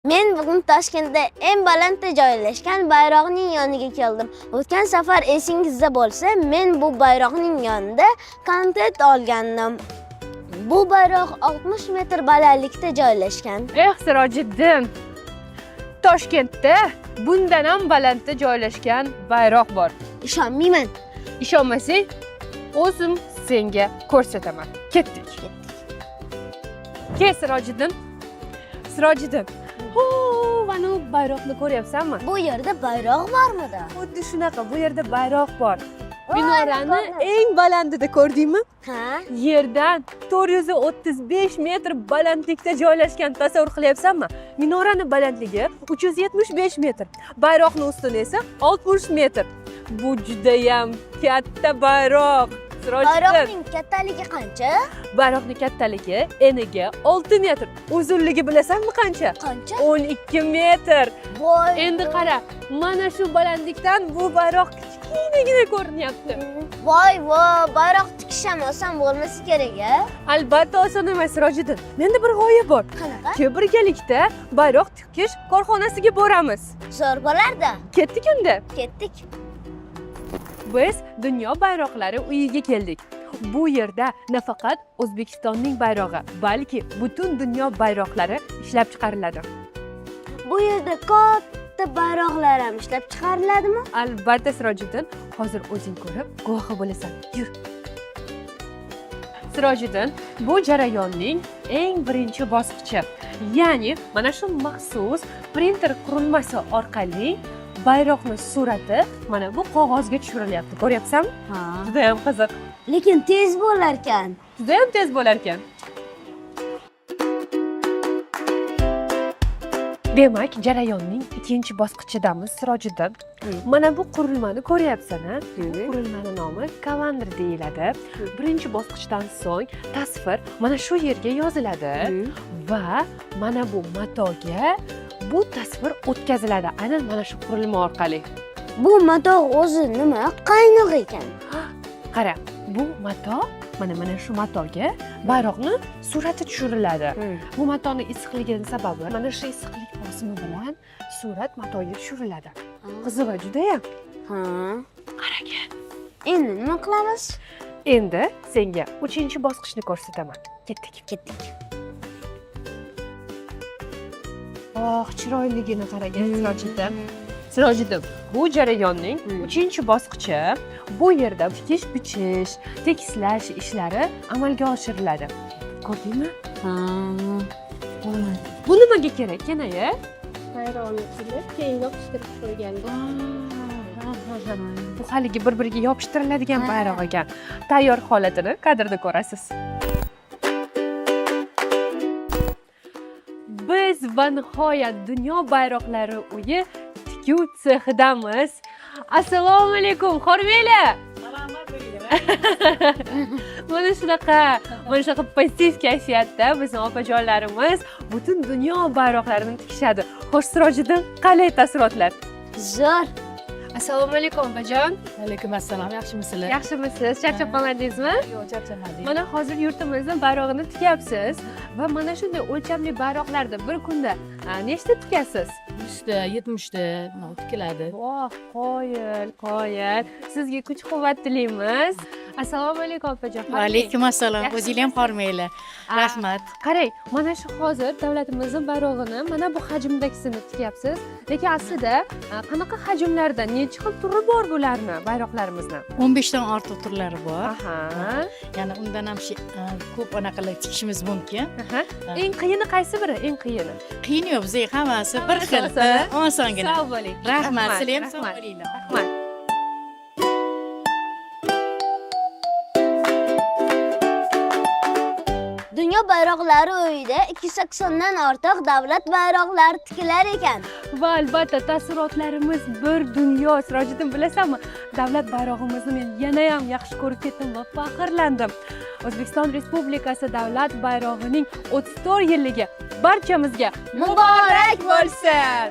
Men bugun Toshkentda eng balandda joylashgan bayroqning yoniga keldim. O'tgan safar esingizda bo'lsa, men bu bayroqning yonida konsert olgandim. Bu bayroq 60 metr balandlikda joylashgan. Sirojiddin, Toshkentda bundan ham balandda joylashgan bayroq bor. Ishonmayman. Ishonmasang, o'zim senga ko'rsataman. Ketdik. Kel Sirojiddin. Sirojiddin. Mana bu bayroqni ko'ryapsanmi? Bu yerda bayroq bormidi? Xuddi shunaqa, bu yerda bayroq bor. Minorani eng balandida ko'rdingmi? Ha? Yerdan 435 metr balandlikda joylashgan, tasavvur qilyapsanmi? Minorani balandligi 375 metr, bayroqning ustuni esa 60 metr. Bu juda ham katta bayroq. Bayroqning kattaligi qancha? Bayroqning kattaligi eniga 6 metr, uzunligi bilasanmi qancha? Qancha? 12 metr. Voy. Endi qara, mana shu balandlikdan bu bayroq kichkinagina ko'rinyapti. Voy, bayroq tikish ham oson bo'lmasa kerak-a? Albatta oson emas, Sirojiddin. Menda bir g'oya bor. Qanaqa? Birgalikda bayroq tikish korxonasiga boramiz. Zo'r bo'lar-da. Ketdik unda. Ketdik. Biz dunyo bayroqlari uyiga keldik. Bu yerda nafaqat O'zbekistonning bayrog'i, balki butun dunyo bayroqlari ishlab chiqariladi. Bu yerda katta bayroqlar ham ishlab chiqariladimi? Albatta Sirojiddin, hozir o'zing ko'rib guvohi bo'lasan. Yur. Sirojiddin, bu jarayonning eng birinchi bosqichi. Ya'ni mana shu maxsus printer qurilmasi orqali bayroqning surati mana bu qog'ozga tushirilyapti. Ko'ryapsanmi? Ha. Juda ham qiziq. Lekin tez bo'lar ekan. Juda ham tez bo'lar ekan. Demak, jarayonning ikkinchi bosqichidamiz, Sirojiddin. Mana bu qurilmani ko'ryapsan-a? Qurilmaning nomi kalendar deyiladi. Birinchi bosqichdan so'ng tasvir mana shu yerga yoziladi va mana bu matoga bu tasvir o'tkaziladi. Aynan mana shu qurilma orqali. Bu mato o'zi nima? Qaynoq ekan. Qara, bu mato mana shu matoga bayroqning surati tushiriladi. Bu matoning issiqligining sababi mana shu issiqlik bosimi bilan surat matoga tushiriladi. Qizig'i juda-ham. Ha. Qaraga. Endi nima qilamiz? Endi senga 3-bosqichni ko'rsataman. Ketdik. Chiroyligini qaragan Sirojiddin. Sirojiddin, bu jarayonning 3-bosqichi. Bu yerda tikish, bichish, tekislash ishlari amalga oshiriladi. Ko'rdingmi? Ha. Bu nimaga kerak, Kenaya? Bayroqni qilib, keyin yopishtirib qo'ygandik. Bu haligi bir-biriga yopishtiriladigan bayroq ekan. Tayyor holatini kadrda ko'rasiz. Biz va nihoyat dunyo bayroqlari uyi tikuv sexidamiz. Assalomu alaykum, xormanglar. Salomat bo'ling. Mana shunaqa pozitiv kayfiyatda bizning opajonlarimiz butun dunyo bayroqlarini tikishadi. Xo'sh, Sirojiddin, qalay taassurotlar? Zo'r. Assalomu alaykum opajon. Alaykum assalom, yaxshimisizlar? Yaxshimisiz? Charchab qolmadingizmi? Yo'q, charchamadim. Mana hozir yurtimizning bayrog'ini tikyapsiz va mana shunday o'lchamli bayroqlarni bir kunda nechta tikasiz? 100ta, 70ta tikiladi. Voh, qoyil. Sizga kuch-quvvat tilaymiz. Assalomu alaykum opajon. Va alaykum assalom. O'zingiz ham hormanglar. Rahmat. Qarang, mana shu hozir davlatimizning bayrog'ini mana bu hajmdagisini tikyapsiz. Lekin aslida qanaqa hajmlarda, necha xil turi bor bularni, bayroqlarimizni? 15 dan ortiq turlari bor. Aha. Ya'ni undan ham ko'p anaqalar tikishimiz mumkin. Eng qiyini qaysi biri? Eng qiyini. Qiyin yo'q, bizga hammasi bir xil. Osongina. Sog' bo'ling. Rahmat, sizlar ham sog' bo'linglar. Rahmat. Dunyo bayroqlari uyida 280 dan ortiq davlat bayroqlari tikilar ekan. Va albatta taassurotlarimiz bir dunyo. Sirojiddin, bilasanmi, davlat bayrog'imizni men yana ham yaxshi ko'rib ketdim va faxrlandim. O'zbekiston Respublikasi davlat bayrog'ining 34 yilligi barchamizga muborak bo'lsin.